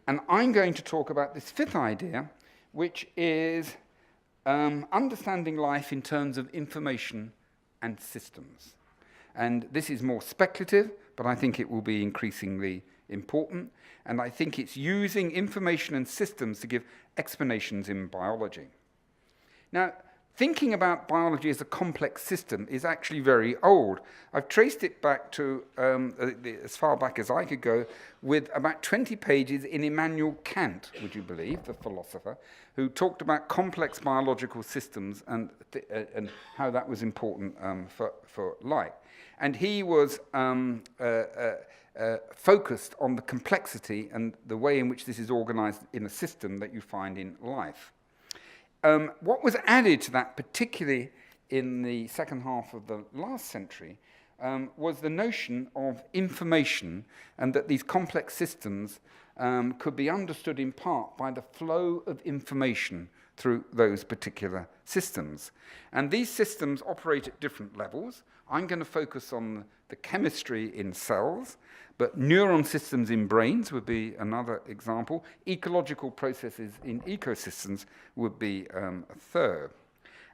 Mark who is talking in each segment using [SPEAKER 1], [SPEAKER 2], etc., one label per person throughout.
[SPEAKER 1] And I'm going to talk about this fifth idea, which is understanding life in terms of information and systems. And this is more speculative, but I think it will be increasingly important. And I think it's using information and systems to give explanations in biology. Now, thinking about biology as a complex system is actually very old. I've traced it back to as far back as I could go, with about 20 pages in Immanuel Kant, would you believe, the philosopher, who talked about complex biological systems and how that was important for life. And he was focused on the complexity and the way in which this is organized in a system that you find in life. What was added to that, particularly in the second half of the last century, was the notion of information, and that these complex systems could be understood in part by the flow of information through those particular systems. And these systems operate at different levels. I'm going to focus on the chemistry in cells, but neuron systems in brains would be another example. Ecological processes in ecosystems would be a third.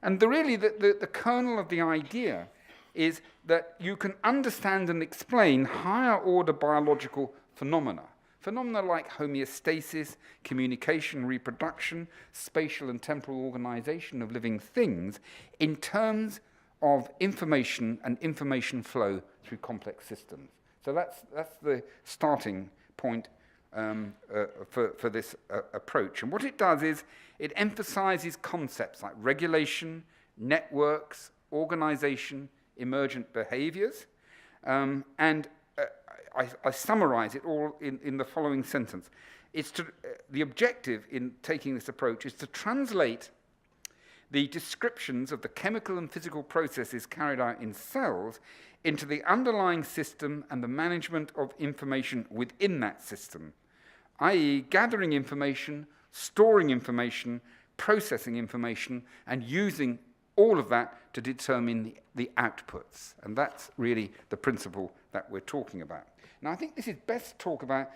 [SPEAKER 1] And the kernel of the idea is that you can understand and explain higher order biological phenomena. Phenomena like homeostasis, communication, reproduction, spatial and temporal organization of living things in terms of information and information flow through complex systems. So that's the starting point for this approach. And what it does is it emphasizes concepts like regulation, networks, organization, emergent behaviors, and I summarize it all in the following sentence. The objective in taking this approach is to translate the descriptions of the chemical and physical processes carried out in cells into the underlying system and the management of information within that system, i.e. gathering information, storing information, processing information, and using all of that to determine the outputs. And that's really the principle that we're talking about. Now, I think this is best talked about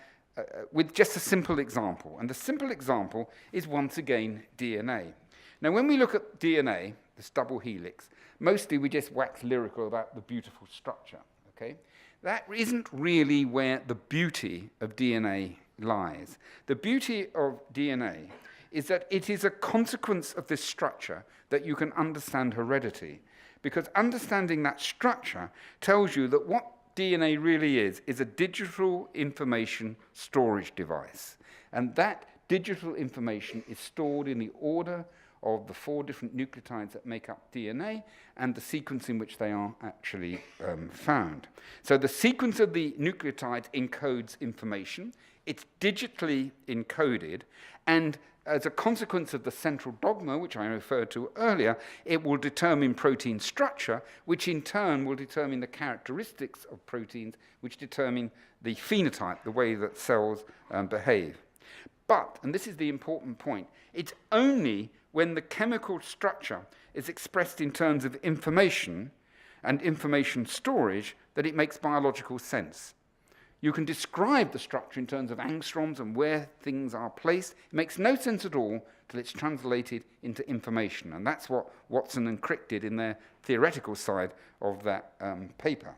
[SPEAKER 1] with just a simple example. And the simple example is, once again, DNA. Now, when we look at DNA, this double helix, mostly we just wax lyrical about the beautiful structure, okay? That isn't really where the beauty of DNA lies. The beauty of DNA is that it is a consequence of this structure that you can understand heredity, because understanding that structure tells you that what DNA really is a digital information storage device. And that digital information is stored in the order of the 4 different nucleotides that make up DNA and the sequence in which they are actually found. So the sequence of the nucleotides encodes information. It's digitally encoded, and as a consequence of the central dogma, which I referred to earlier, it will determine protein structure, which in turn will determine the characteristics of proteins, which determine the phenotype, the way that cells behave. But, and this is the important point, it's only when the chemical structure is expressed in terms of information and information storage that it makes biological sense. You can describe the structure in terms of angstroms and where things are placed. It makes no sense at all till it's translated into information. And that's what Watson and Crick did in their theoretical side of that paper.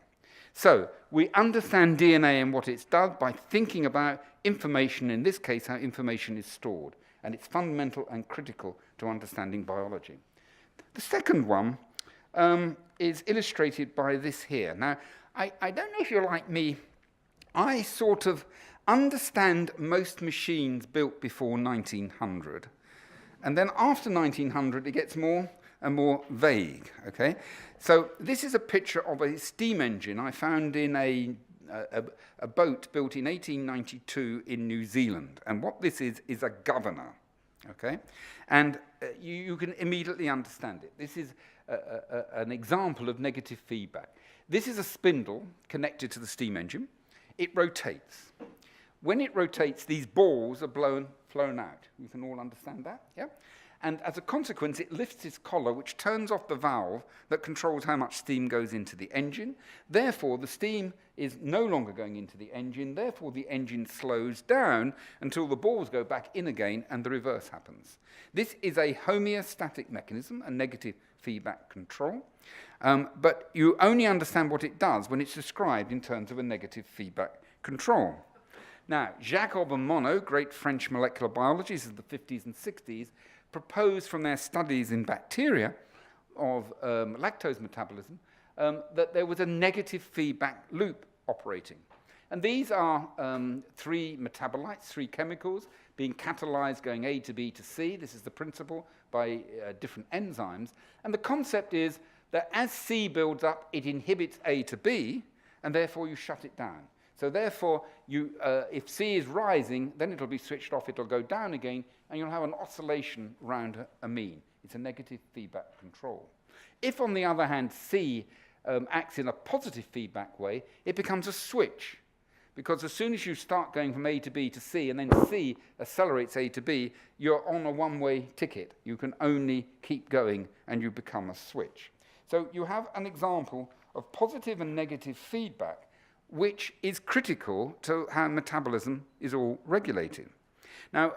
[SPEAKER 1] So we understand DNA and what it's done by thinking about information, in this case, how information is stored. And it's fundamental and critical to understanding biology. The second one is illustrated by this here. Now, I don't know if you're like me. I sort of understand most machines built before 1900. And then after 1900, it gets more and more vague, okay? So this is a picture of a steam engine I found in a boat built in 1892 in New Zealand. And what this is a governor, okay? And you can immediately understand it. This is an example of negative feedback. This is a spindle connected to the steam engine. It rotates. When it rotates, these balls are flown out. You can all understand that, yeah? And as a consequence, it lifts its collar, which turns off the valve that controls how much steam goes into the engine. Therefore, the steam is no longer going into the engine. Therefore, the engine slows down until the balls go back in again and the reverse happens. This is a homeostatic mechanism, a negative feedback control. But you only understand what it does when it's described in terms of a negative feedback control. Now, Jacob and Monod, great French molecular biologists of the 50s and 60s, proposed from their studies in bacteria of lactose metabolism that there was a negative feedback loop operating. And these are three metabolites, three chemicals, being catalyzed going A to B to C. This is the principle by different enzymes. And the concept is that as C builds up, it inhibits A to B, and therefore you shut it down. So therefore, if C is rising, then it'll be switched off, it'll go down again, and you'll have an oscillation around a mean. It's a negative feedback control. If, on the other hand, C acts in a positive feedback way, it becomes a switch. Because as soon as you start going from A to B to C, and then C accelerates A to B, you're on a one-way ticket. You can only keep going, and you become a switch. So you have an example of positive and negative feedback, which is critical to how metabolism is all regulated. Now,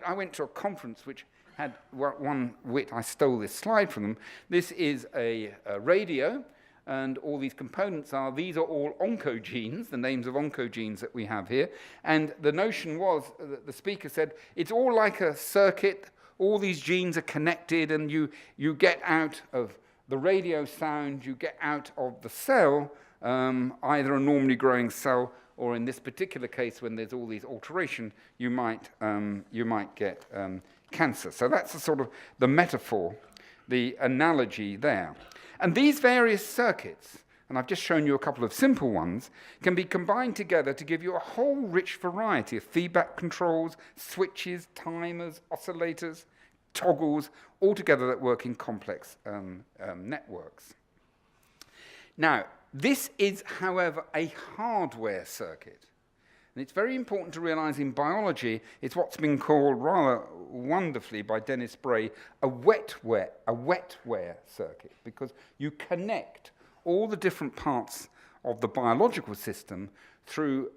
[SPEAKER 1] I went to a conference which had one wit. I stole this slide from them. This is a radio, and all these components these are all oncogenes, the names of oncogenes that we have here. And the notion was, the speaker said, it's all like a circuit. All these genes are connected, and you get out of the radio sound, you get out of the cell, either a normally growing cell, or in this particular case, when there's all these alteration, you might get cancer. So that's the sort of the metaphor, the analogy there. And these various circuits, and I've just shown you a couple of simple ones, can be combined together to give you a whole rich variety of feedback controls, switches, timers, oscillators, toggles, all together that work in complex networks. Now, this is, however, a hardware circuit. And it's very important to realize in biology, it's what's been called rather wonderfully by Dennis Bray, a wetware circuit, because you connect all the different parts of the biological system through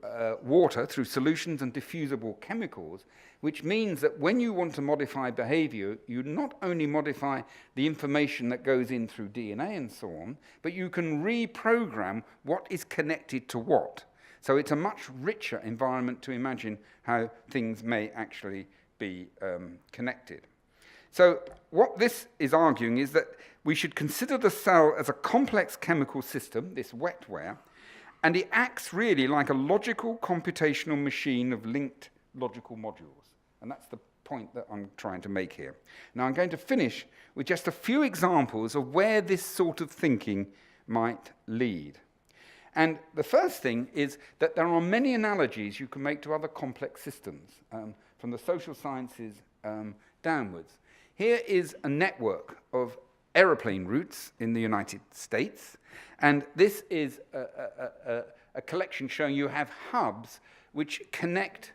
[SPEAKER 1] water, through solutions and diffusible chemicals, which means that when you want to modify behavior, you not only modify the information that goes in through DNA and so on, but you can reprogram what is connected to what. So it's a much richer environment to imagine how things may actually be connected. So what this is arguing is that we should consider the cell as a complex chemical system, this wetware, and it acts really like a logical computational machine of linked logical modules. And that's the point that I'm trying to make here. Now I'm going to finish with just a few examples of where this sort of thinking might lead. And the first thing is that there are many analogies you can make to other complex systems, from the social sciences downwards. Here is a network of aeroplane routes in the United States, and this is a collection showing you have hubs which connect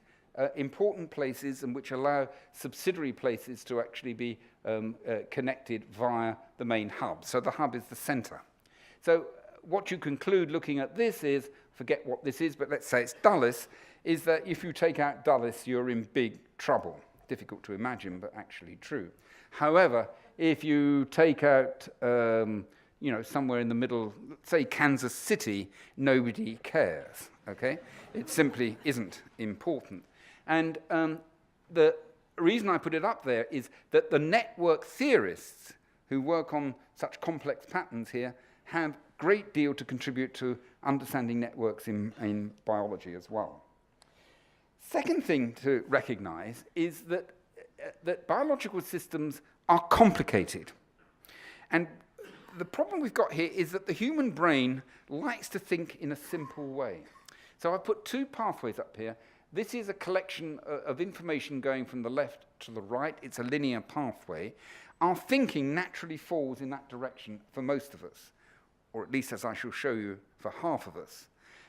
[SPEAKER 1] important places and which allow subsidiary places to actually be connected via the main hub. So the hub is the center. So what you conclude looking at this is, forget what this is, but let's say it's Dulles, is that if you take out Dulles, you're in big trouble. Difficult to imagine, but actually true. However, if you take out, somewhere in the middle, say Kansas City, nobody cares, okay? It simply isn't important. And the reason I put it up there is that the network theorists who work on such complex patterns here have a great deal to contribute to understanding networks in biology as well. Second thing to recognize is that biological systems are complicated. And the problem we've got here is that the human brain likes to think in a simple way. So I've put two pathways up here. This is a collection of information going from the left to the right. It's a linear pathway. Our thinking naturally falls in that direction for most of us, or at least as I shall show you, for half of us.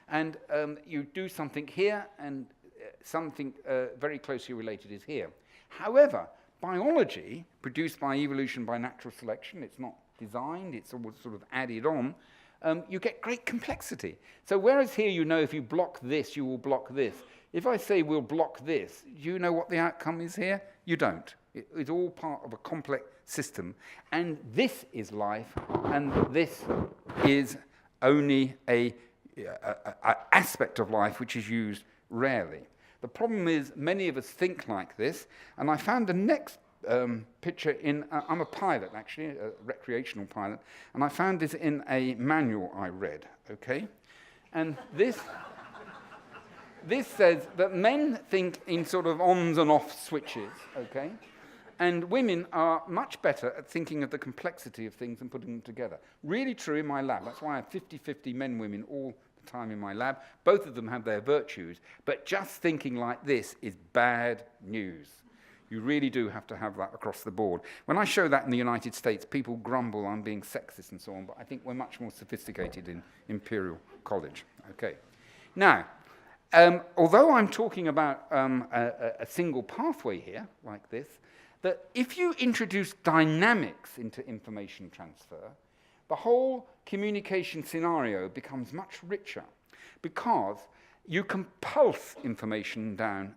[SPEAKER 1] And you do something here, and something very closely related is here. However, biology produced by evolution by natural selection, it's not designed, it's all sort of added on, you get great complexity. So whereas here you know if you block this, you will block this. If I say we'll block this, do you know what the outcome is here? You don't. It's all part of a complex system. And this is life, and this is only a aspect of life which is used rarely. The problem is many of us think like this, and I found the next picture in, I'm a pilot actually, a recreational pilot, and I found this in a manual I read, okay? And this says that men think in sort of ons and off switches, okay? And women are much better at thinking of the complexity of things and putting them together. Really true in my lab. That's why I have 50-50 men and women all the time in my lab. Both of them have their virtues, but just thinking like this is bad news. You really do have to have that across the board. When I show that in the United States, people grumble I'm being sexist and so on, but I think we're much more sophisticated in Imperial College. Okay. Now, although I'm talking about a single pathway here, like this, that if you introduce dynamics into information transfer, the whole communication scenario becomes much richer because you can pulse information down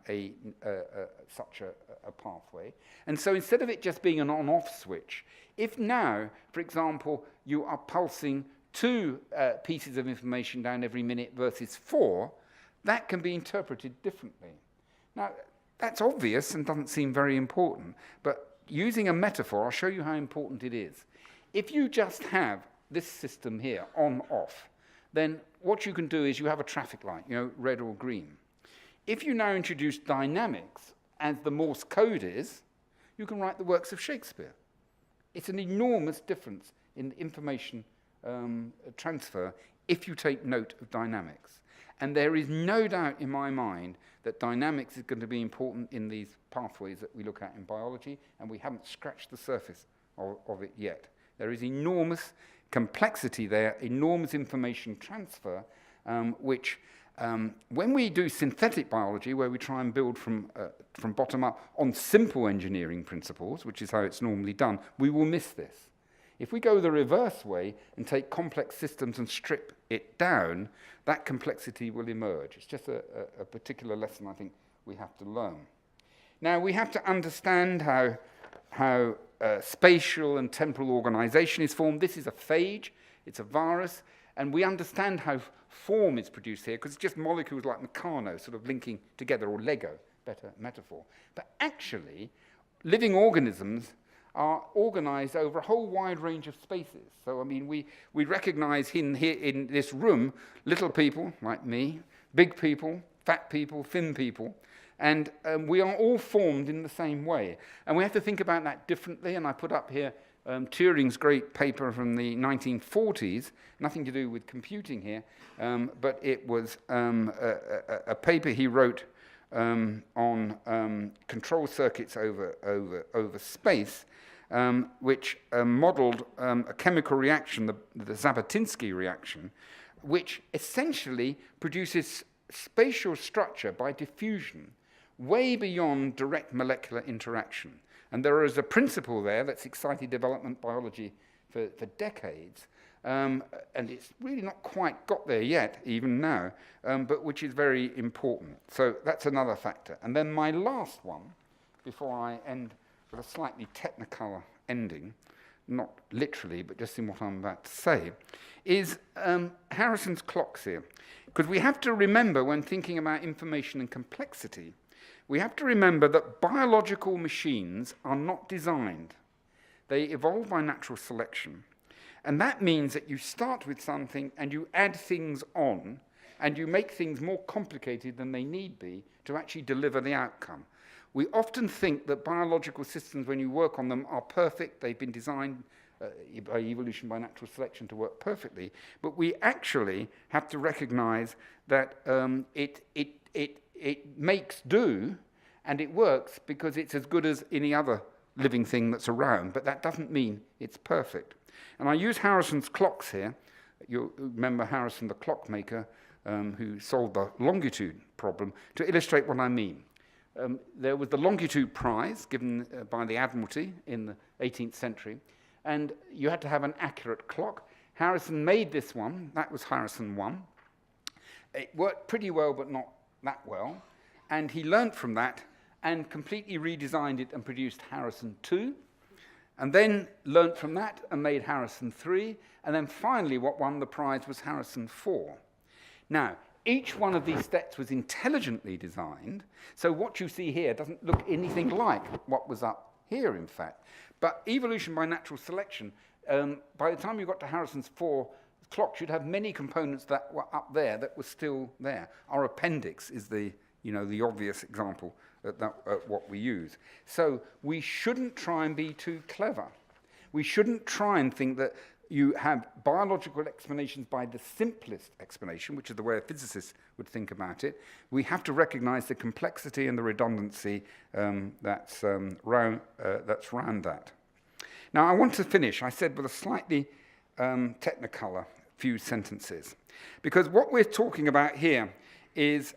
[SPEAKER 1] such a pathway. And so instead of it just being an on-off switch, if now, for example, you are pulsing 2 pieces of information down every minute versus 4, that can be interpreted differently. Now, that's obvious and doesn't seem very important, but using a metaphor, I'll show you how important it is. If you just have this system here, on-off, then what you can do is you have a traffic light, red or green. If you now introduce dynamics, as the Morse code is, you can write the works of Shakespeare. It's an enormous difference in information transfer if you take note of dynamics. And there is no doubt in my mind that dynamics is going to be important in these pathways that we look at in biology, and we haven't scratched the surface of it yet. There is enormous complexity there, enormous information transfer, which when we do synthetic biology, where we try and build from bottom up on simple engineering principles, which is how it's normally done, we will miss this. If we go the reverse way and take complex systems and strip it down, that complexity will emerge. It's just a particular lesson I think we have to learn. Now, we have to understand how spatial and temporal organization is formed. This is a phage, it's a virus, and we understand how form is produced here, because it's just molecules like Meccano sort of linking together, or Lego, better metaphor. But actually, living organisms are organized over a whole wide range of spaces. So, I mean, we recognize here in this room little people like me, big people, fat people, thin people, and we are all formed in the same way. And we have to think about that differently, and I put up here Turing's great paper from the 1940s, nothing to do with computing here, but it was a paper he wrote on control circuits over space, which modeled a chemical reaction, the Zhabotinsky reaction, which essentially produces spatial structure by diffusion way beyond direct molecular interaction. And there is a principle there that's excited development biology for decades, and it's really not quite got there yet, even now, but which is very important. So that's another factor. And then my last one, before I end with a slightly technical ending, not literally, but just in what I'm about to say, is Harrison's clocks here. Because we have to remember, when thinking about information and complexity, we have to remember that biological machines are not designed. They evolve by natural selection. And that means that you start with something and you add things on, and you make things more complicated than they need be to actually deliver the outcome. We often think that biological systems, when you work on them, are perfect. They've been designed by evolution, by natural selection, to work perfectly. But we actually have to recognize that it makes do, and it works because it's as good as any other living thing that's around. But that doesn't mean it's perfect. And I use Harrison's clocks here. You remember Harrison, the clockmaker, who solved the longitude problem, to illustrate what I mean. there was the Longitude Prize given by the Admiralty in the 18th century, and you had to have an accurate clock. Harrison made this one. That was Harrison 1. It worked pretty well, but not that well. And he learnt from that and completely redesigned it and produced Harrison 2. And then learnt from that and made Harrison 3. And then finally, what won the prize was Harrison 4. Now, each one of these steps was intelligently designed. So what you see here doesn't look anything like what was up here, in fact. But evolution by natural selection, by the time you got to Harrison's 4, clock should have many components that were up there that were still there. Our appendix is the obvious example at what we use. So we shouldn't try and be too clever. We shouldn't try and think that you have biological explanations by the simplest explanation, which is the way a physicist would think about it. We have to recognize the complexity and the redundancy that's around that. Now, I want to finish, I said, with a slightly technicolor few sentences, because what we're talking about here is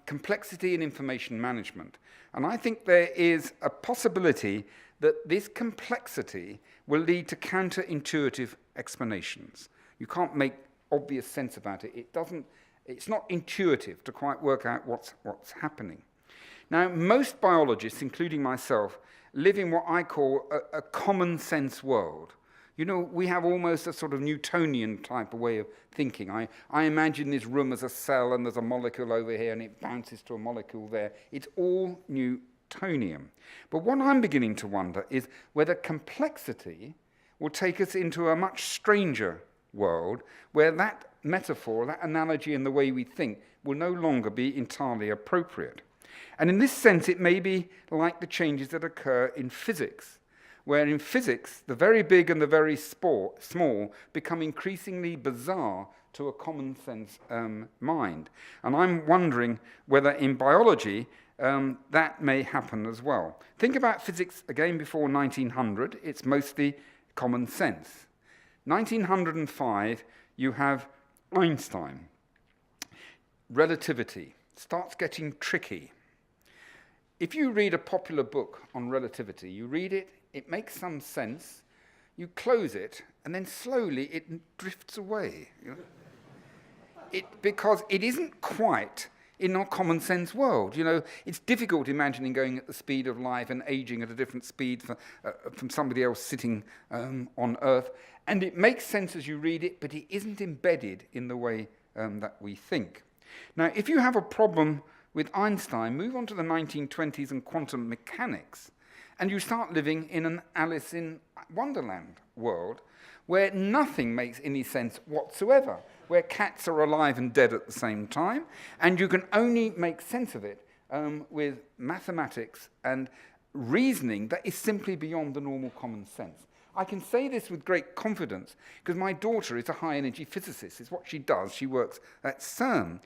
[SPEAKER 1] complexity in information management. And I think there is a possibility that this complexity will lead to counterintuitive explanations. You can't make obvious sense about it. It's not intuitive to quite work out what's happening. Now, most biologists, including myself, live in what I call a common sense world. You know, we have almost a sort of Newtonian type of way of thinking. I imagine this room as a cell and there's a molecule over here and it bounces to a molecule there. It's all Newtonian. But what I'm beginning to wonder is whether complexity will take us into a much stranger world where that metaphor, that analogy and the way we think will no longer be entirely appropriate. And in this sense, it may be like the changes that occur in physics, where in physics, the very big and the very small become increasingly bizarre to a common sense mind. And I'm wondering whether in biology that may happen as well. Think about physics again before 1900. It's mostly common sense. 1905, you have Einstein. Relativity starts getting tricky. If you read a popular book on relativity, you read it, it makes some sense, you close it, and then slowly it drifts away. Because it isn't quite in our common sense world. You know, it's difficult imagining going at the speed of light and aging at a different speed from somebody else sitting on Earth. And it makes sense as you read it, but it isn't embedded in the way that we think. Now, if you have a problem with Einstein, move on to the 1920s and quantum mechanics, and you start living in an Alice in Wonderland world where nothing makes any sense whatsoever, where cats are alive and dead at the same time, and you can only make sense of it with mathematics and reasoning that is simply beyond the normal common sense. I can say this with great confidence because my daughter is a high-energy physicist. It's what she does. She works at CERN.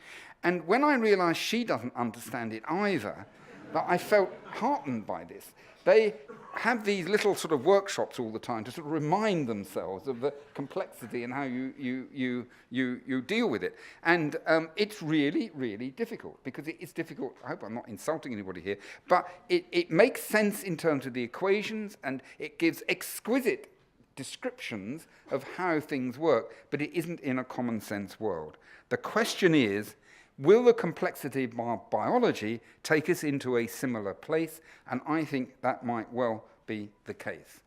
[SPEAKER 1] And when I realized she doesn't understand it either, that I felt heartened by this. They have these little sort of workshops all the time to sort of remind themselves of the complexity and how you deal with it. And it's really, really difficult because it is difficult. I hope I'm not insulting anybody here, but it makes sense in terms of the equations and it gives exquisite descriptions of how things work, but it isn't in a common sense world. The question is, will the complexity of our biology take us into a similar place? And I think that might well be the case.